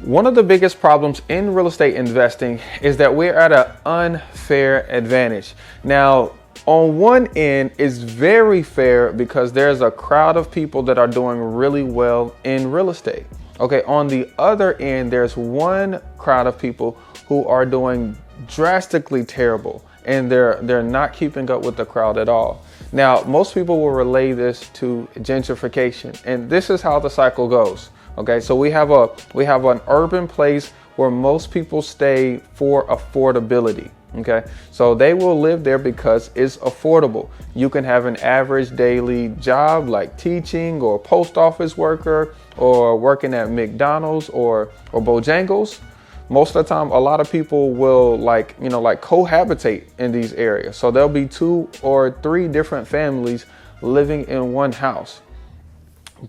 One of the biggest problems in real estate investing is that we're at an unfair advantage. Now, on one end, it's very fair because there's a crowd of people that are doing really well in real estate. Okay, on the other end, there's one crowd of people who are doing drastically terrible, and they're not keeping up with the crowd at all. Now, most people will relay this to gentrification, and this is how the cycle goes. Okay, so we have an urban place where most people stay for affordability. Okay, so they will live there because it's affordable. You can have an average daily job like teaching or post office worker or working at McDonald's or Bojangles. Most of the time, a lot of people will like cohabitate in these areas. So there'll be 2 or 3 different families living in one house.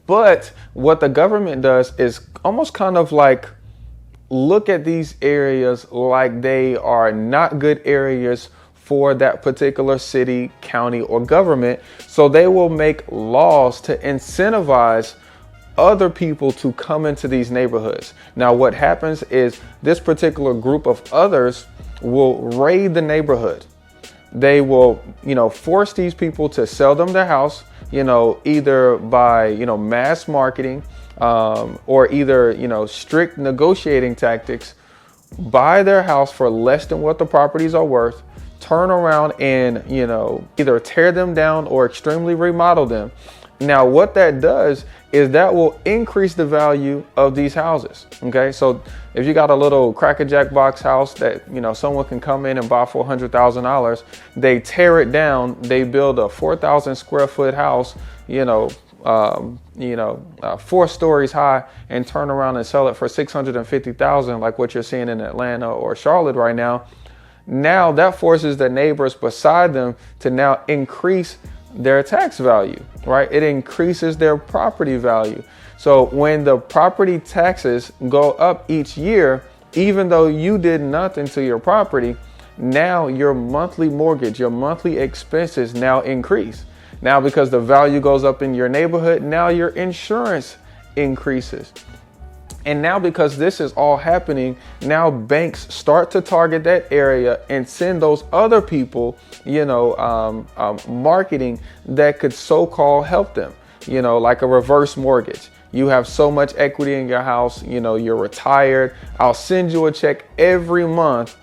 But what the government does is almost kind of like look at these areas like they are not good areas for that particular city, county, or government. So they will make laws to incentivize other people to come into these neighborhoods. Now, what happens is this particular group of others will raid the neighborhood. They will, force these people to sell them their house, either by, mass marketing, or either, strict negotiating tactics, buy their house for less than what the properties are worth, turn around and, either tear them down or extremely remodel them. Now, what that does is that will increase the value of these houses. Okay, so if you got a little Cracker Jack box house that someone can come in and buy for $100,000, they tear it down, they build a 4,000 square foot house, 4 stories high, and turn around and sell it for $650,000, like what you're seeing in Atlanta or Charlotte right now. Now that forces the neighbors beside them to now increase their tax value, right? It increases their property value. So when the property taxes go up each year, even though you did nothing to your property, now your monthly mortgage, your monthly expenses now increase. Now, because the value goes up in your neighborhood, now your insurance increases. And now, because this is all happening, now banks start to target that area and send those other people, marketing that could so-called help them, like a reverse mortgage. You have so much equity in your house, you're retired. I'll send you a check every month,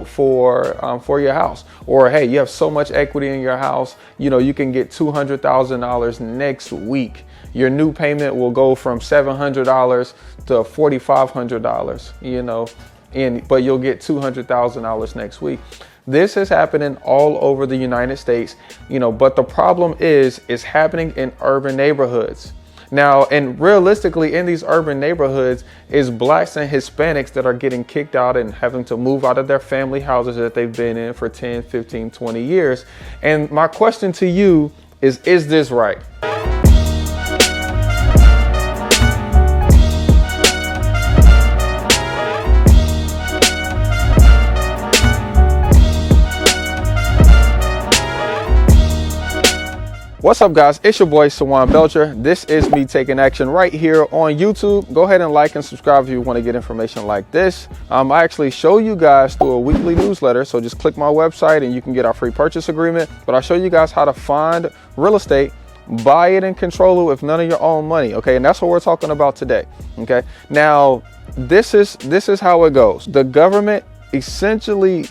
for your house. Or, hey, you have so much equity in your house, you can get $200,000 next week. Your new payment will go from $700 to $4,500, but you'll get $200,000 next week. This is happening all over the United States, but the problem is it's happening in urban neighborhoods. Now, and realistically, in these urban neighborhoods is Blacks and Hispanics that are getting kicked out and having to move out of their family houses that they've been in for 10, 15, 20 years. And my question to you is this right? What's up, guys? It's your boy Sawan Belcher. This is me taking action right here on YouTube. Go ahead and like and subscribe if you want to get information like this. I actually show you guys through a weekly newsletter, so just click my website and you can get our free purchase agreement. But I show you guys how to find real estate, buy it and control it with none of your own money. Okay, and that's what we're talking about today. Okay, now this is how it goes. The government essentially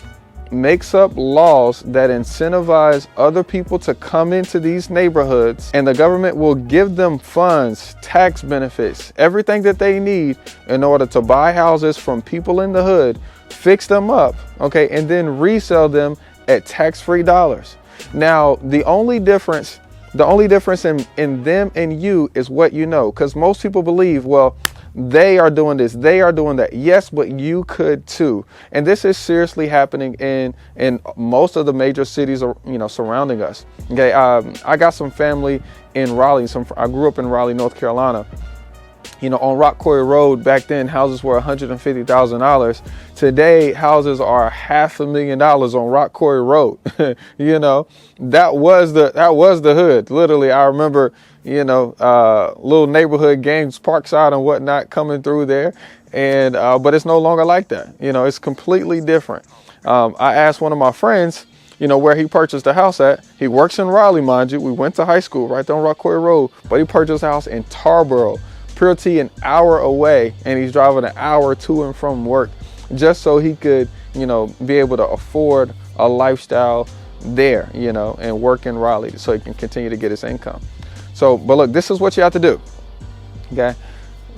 makes up laws that incentivize other people to come into these neighborhoods, and the government will give them funds, tax benefits, everything that they need in order to buy houses from people in the hood, fix them up, okay, and then resell them at tax-free dollars. Now, the only difference in them and you is what you know, because most people believe, well, they are doing this, they are doing that. Yes, but you could too. And this is seriously happening in most of the major cities, surrounding us. Okay, I got some family in Raleigh. I grew up in Raleigh, North Carolina. On Rock Quarry Road, back then houses were $150,000. Today, houses are $500,000 on Rock Quarry Road. That was the hood. Literally, I remember, little neighborhood games, Parkside and whatnot coming through there. And but it's no longer like that. You know, it's completely different. I asked one of my friends, you know, where he purchased a house at. He works in Raleigh, mind you. We went to high school right there on Rockaway Road, but he purchased a house in Tarboro, Purity, an hour away, and he's driving an hour to and from work just so he could, you know, be able to afford a lifestyle there, you know, and work in Raleigh so he can continue to get his income. So, but look, this is what you have to do. Okay.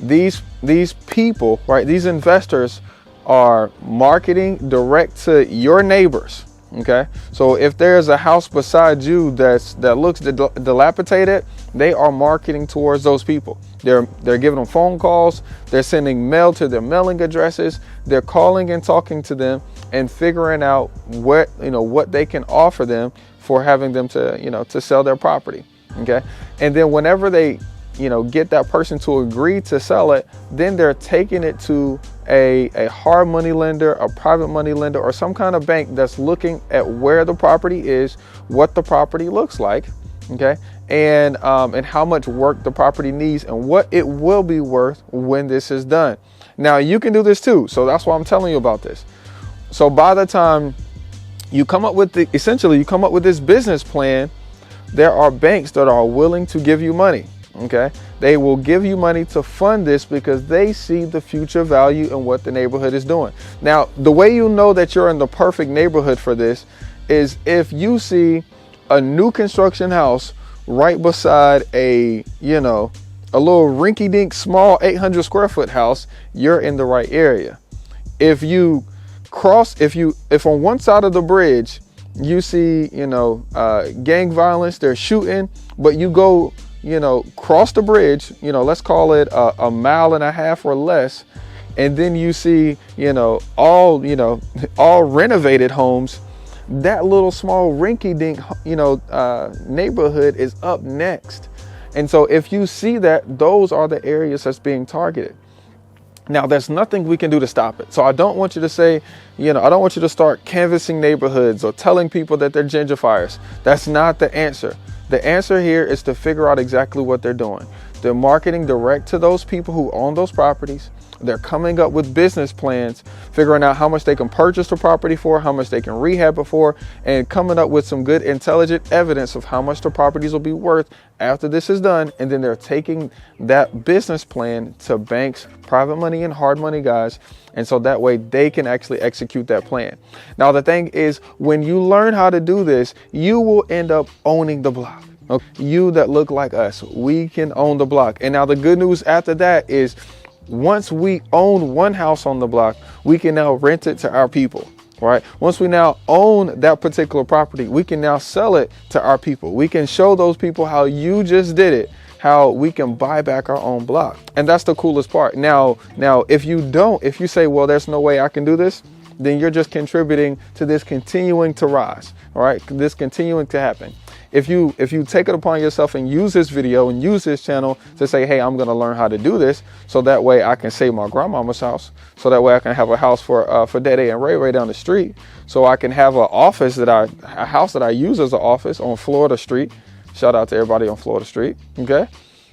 These people, right? These investors are marketing direct to your neighbors. Okay. So if there's a house beside you that looks dilapidated, they are marketing towards those people. They're giving them phone calls. They're sending mail to their mailing addresses. They're calling and talking to them and figuring out what they can offer them for having them to, you know, to sell their property. Okay. And then whenever they, you know, get that person to agree to sell it, then they're taking it to a hard money lender, a private money lender, or some kind of bank that's looking at where the property is, what the property looks like, okay, and how much work the property needs and what it will be worth when this is done. Now you can do this too, so that's why I'm telling you about this. So by the time you come up with this business plan, there are banks that are willing to give you money. Okay, they will give you money to fund this because they see the future value in what the neighborhood is doing. Now, the way you know that you're in the perfect neighborhood for this is if you see a new construction house right beside a little rinky-dink small 800 square foot house, you're in the right area. If on one side of the bridge you see, gang violence, they're shooting, but you go, cross the bridge, let's call it a mile and a half or less, and then you see, all renovated homes, that little small rinky-dink, neighborhood is up next. And so if you see that, those are the areas that's being targeted. Now, there's nothing we can do to stop it. So I don't want you to say, I don't want you to start canvassing neighborhoods or telling people that they're gentrifiers. That's not the answer. The answer here is to figure out exactly what they're doing. They're marketing direct to those people who own those properties. They're coming up with business plans, figuring out how much they can purchase the property for, how much they can rehab it for, and coming up with some good intelligent evidence of how much the properties will be worth after this is done. And then they're taking that business plan to banks, private money, and hard money guys. And so that way they can actually execute that plan. Now, the thing is, when you learn how to do this, you will end up owning the block. Okay? You that look like us, we can own the block. And now the good news after that is, once we own one house on the block, we can now rent it to our people, right? Once we now own that particular property, we can now sell it to our people. We can show those people how you just did it, how we can buy back our own block. And that's the coolest part. Now, if you say, well, there's no way I can do this, then you're just contributing to this continuing to rise, all right? This continuing to happen. If you take it upon yourself and use this video and use this channel to say, hey, I'm going to learn how to do this, so that way I can save my grandmama's house, so that way I can have a house for Dede and Ray Ray down the street, so I can have a house that I use as an office on Florida Street. Shout out to everybody on Florida Street. Okay.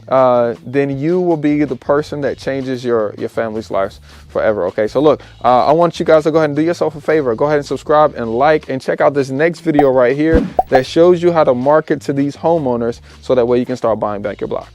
Then you will be the person that changes your family's lives forever. Okay, so look, I want you guys to go ahead and do yourself a favor. Go ahead and subscribe and like, and check out this next video right here that shows you how to market to these homeowners so that way you can start buying back your block.